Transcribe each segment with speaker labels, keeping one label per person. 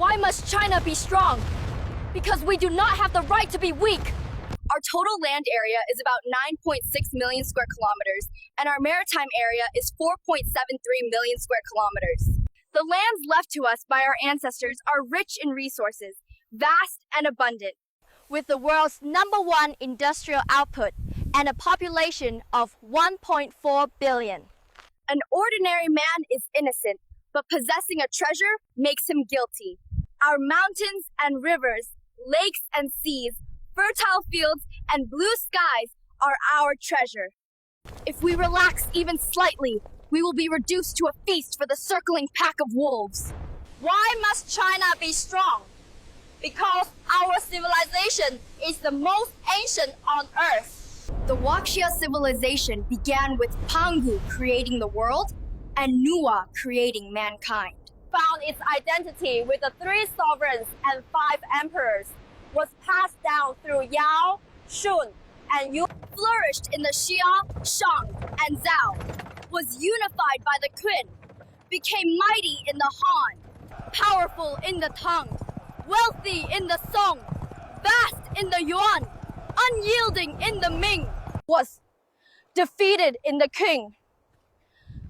Speaker 1: Why must China be strong? Because we do not have the right to be weak. Our total land area is about 9.6 million square kilometers, and our maritime area is 4.73 million square kilometers. The lands left to us by our ancestors are rich in resources, vast and abundant, with the world's #1 industrial output and a population of 1.4 billion. An ordinary man is innocent, but possessing a treasure makes him guilty. Our mountains and rivers, lakes and seas, fertile fields and blue skies are our treasure. If we relax even slightly, we will be reduced to a feast for the circling pack of wolves. Why must China be strong? Because our civilization is the most ancient on Earth. The Wakxia civilization began with Pangu creating the world and Nuwa creating mankind. Found its identity with the 3 sovereigns and 5 emperors, was passed down through Yao, Shun, and Yu, flourished in the Xia, Shang, and Zhao, was unified by the Qin, became mighty in the Han, powerful in the Tang, wealthy in the Song, vast in the Yuan, unyielding in the Ming, was defeated in the Qing,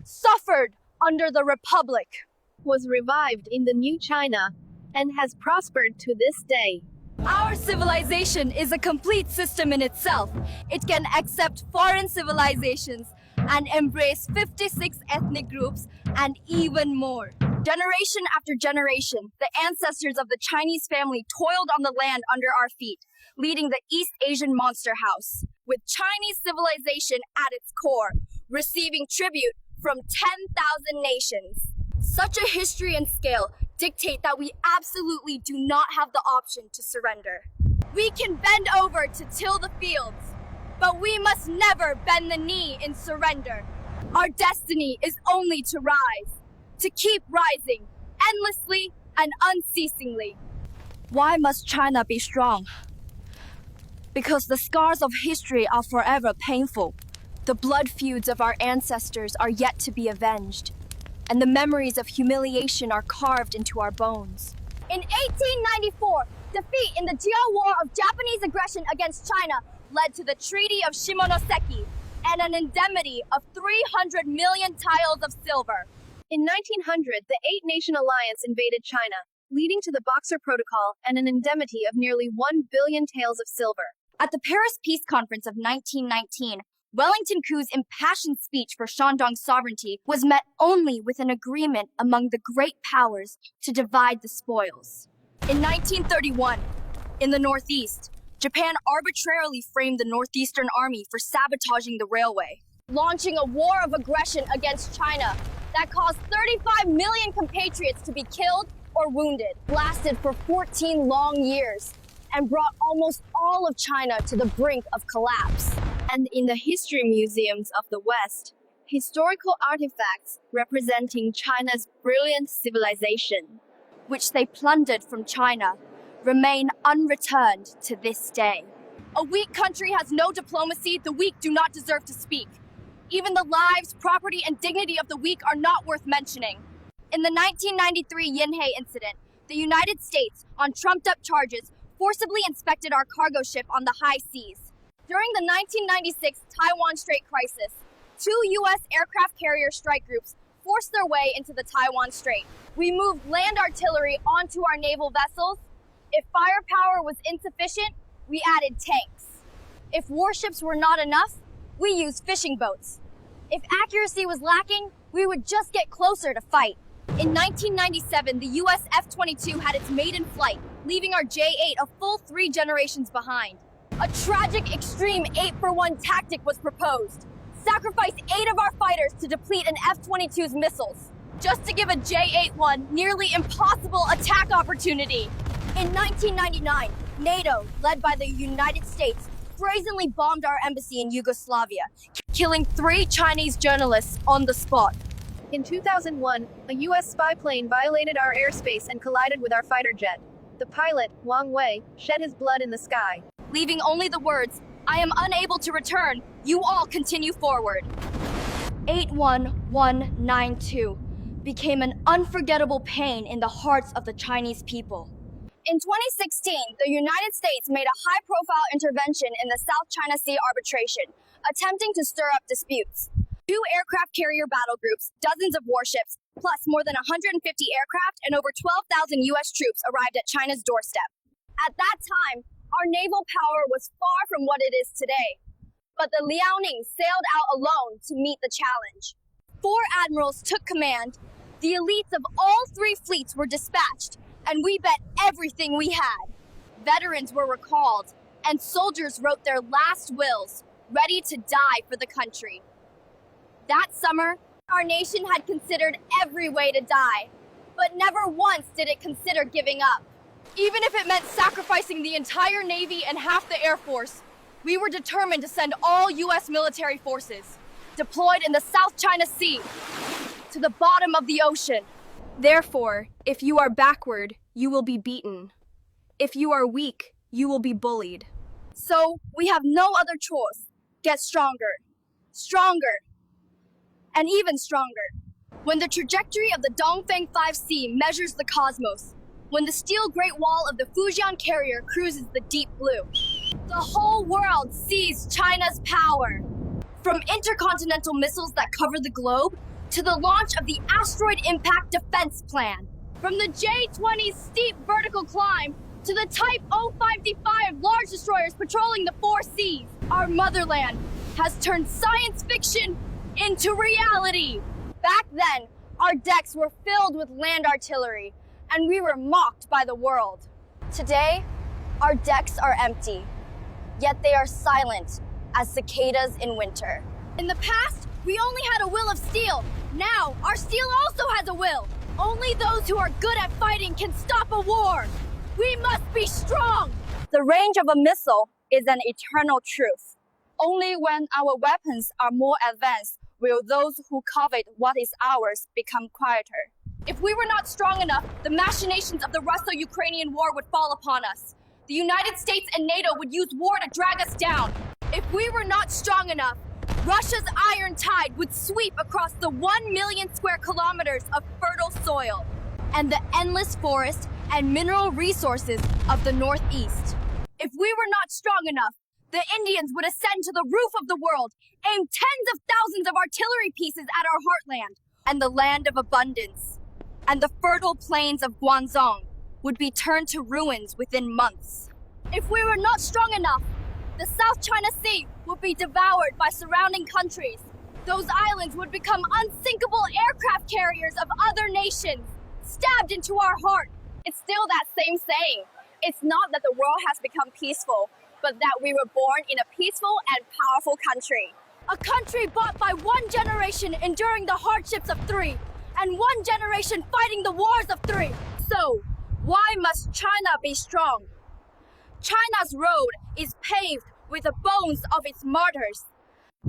Speaker 1: suffered under the Republic,
Speaker 2: was revived in the new China, and has prospered to this day.
Speaker 1: Our civilization is a complete system in itself. It can accept foreign civilizations and embrace 56 ethnic groups and even more. Generation after generation, the ancestors of the Chinese family toiled on the land under our feet, leading the East Asian monster house, with Chinese civilization at its core, receiving tribute from 10,000 nations. Such a history and scale dictate that we absolutely do not have the option to surrender. We can bend over to till the fields, but we must never bend the knee in surrender. Our destiny is only to rise, to keep rising, endlessly and unceasingly. Why must China be strong? Because the scars of history are forever painful. The blood feuds of our ancestors are yet to be avenged, and the memories of humiliation are carved into our bones. In 1894, defeat in the Jiao War of Japanese aggression against China led to the Treaty of Shimonoseki and an indemnity of 300 million tiles of silver.
Speaker 2: In 1900, the 8-nation alliance invaded China, leading to the Boxer Protocol and an indemnity of nearly 1 billion taels of silver.
Speaker 1: At the Paris Peace Conference of 1919, Wellington Koo's impassioned speech for Shandong's sovereignty was met only with an agreement among the great powers to divide the spoils. In 1931, in the Northeast, Japan arbitrarily framed the Northeastern Army for sabotaging the railway, launching a war of aggression against China that caused 35 million compatriots to be killed or wounded, lasted for 14 long years, and brought almost all of China to the brink of collapse. And in the history museums of the West, historical artifacts representing China's brilliant civilization, which they plundered from China, remain unreturned to this day. A weak country has no diplomacy, the weak do not deserve to speak. Even the lives, property, and dignity of the weak are not worth mentioning. In the 1993 Yinhai incident, the United States, on trumped-up charges, forcibly inspected our cargo ship on the high seas. During the 1996 Taiwan Strait crisis, 2 U.S. aircraft carrier strike groups forced their way into the Taiwan Strait. We moved land artillery onto our naval vessels. If firepower was insufficient, we added tanks. If warships were not enough, we used fishing boats. If accuracy was lacking, we would just get closer to fight. In 1997, the U.S. F-22 had its maiden flight, leaving our J-8 a full 3 generations behind. A tragic, extreme 8-for-1 tactic was proposed. Sacrifice 8 of our fighters to deplete an F-22's missiles, just to give a J-8 one nearly impossible attack opportunity. In 1999, NATO, led by the United States, brazenly bombed our embassy in Yugoslavia, killing 3 Chinese journalists on the spot.
Speaker 2: In 2001, a U.S. spy plane violated our airspace and collided with our fighter jet. The pilot, Wang Wei, shed his blood in the sky,
Speaker 1: leaving only the words, "I am unable to return. You all continue forward." 81192. became an unforgettable pain in the hearts of the Chinese people. In 2016, the United States made a high-profile intervention in the South China Sea arbitration, attempting to stir up disputes. 2 aircraft carrier battle groups, dozens of warships, plus more than 150 aircraft and over 12,000 U.S. troops arrived at China's doorstep. At that time, our naval power was far from what it is today. But the Liaoning sailed out alone to meet the challenge. 4 admirals took command, the elites of all 3 fleets were dispatched, and we bet everything we had. Veterans were recalled, and soldiers wrote their last wills, ready to die for the country. That summer, our nation had considered every way to die, but never once did it consider giving up. Even if it meant sacrificing the entire Navy and half the Air Force, we were determined to send all U.S. military forces, deployed in the South China Sea, to the bottom of the ocean. Therefore, if you are backward, you will be beaten. If you are weak, you will be bullied. So, we have no other choice. Get stronger. Stronger. And even stronger. When the trajectory of the Dongfeng 5C measures the cosmos, when the steel Great Wall of the Fujian carrier cruises the deep blue, the whole world sees China's power. From intercontinental missiles that cover the globe, to the launch of the Asteroid Impact Defense Plan. From the J-20's steep vertical climb, to the Type 05D5 large destroyers patrolling the 4 seas, our motherland has turned science fiction into reality. Back then, our decks were filled with land artillery, and we were mocked by the world. Today, our decks are empty, yet they are silent as cicadas in winter. In the past, we only had a will of steel. Now, our steel also has a will. Only those who are good at fighting can stop a war. We must be strong. The range of a missile is an eternal truth. Only when our weapons are more advanced will those who covet what is ours become quieter. If we were not strong enough, the machinations of the Russo-Ukrainian war would fall upon us. The United States and NATO would use war to drag us down. If we were not strong enough, Russia's iron tide would sweep across the 1 million square kilometers of fertile soil and the endless forest and mineral resources of the Northeast. If we were not strong enough, the Indians would ascend to the roof of the world, aim tens of thousands of artillery pieces at our heartland and the land of abundance. And the fertile plains of Guangdong would be turned to ruins within months. If we were not strong enough, the South China Sea would be devoured by surrounding countries. Those islands would become unsinkable aircraft carriers of other nations, stabbed into our heart. It's still that same saying. It's not that the world has become peaceful, but that we were born in a peaceful and powerful country. A country bought by 1 generation enduring the hardships of 3, and 1 generation fighting the wars of 3. So, why must China be strong? China's road is paved with the bones of its martyrs.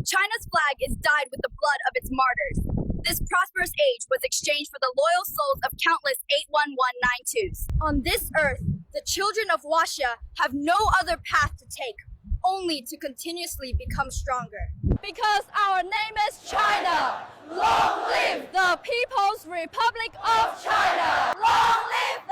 Speaker 1: China's flag is dyed with the blood of its martyrs. This prosperous age was exchanged for the loyal souls of countless 81192s. On this earth, the children of Russia have no other path to take, only to continuously become stronger. Because our name is China! Long live the People's Republic of China! Long live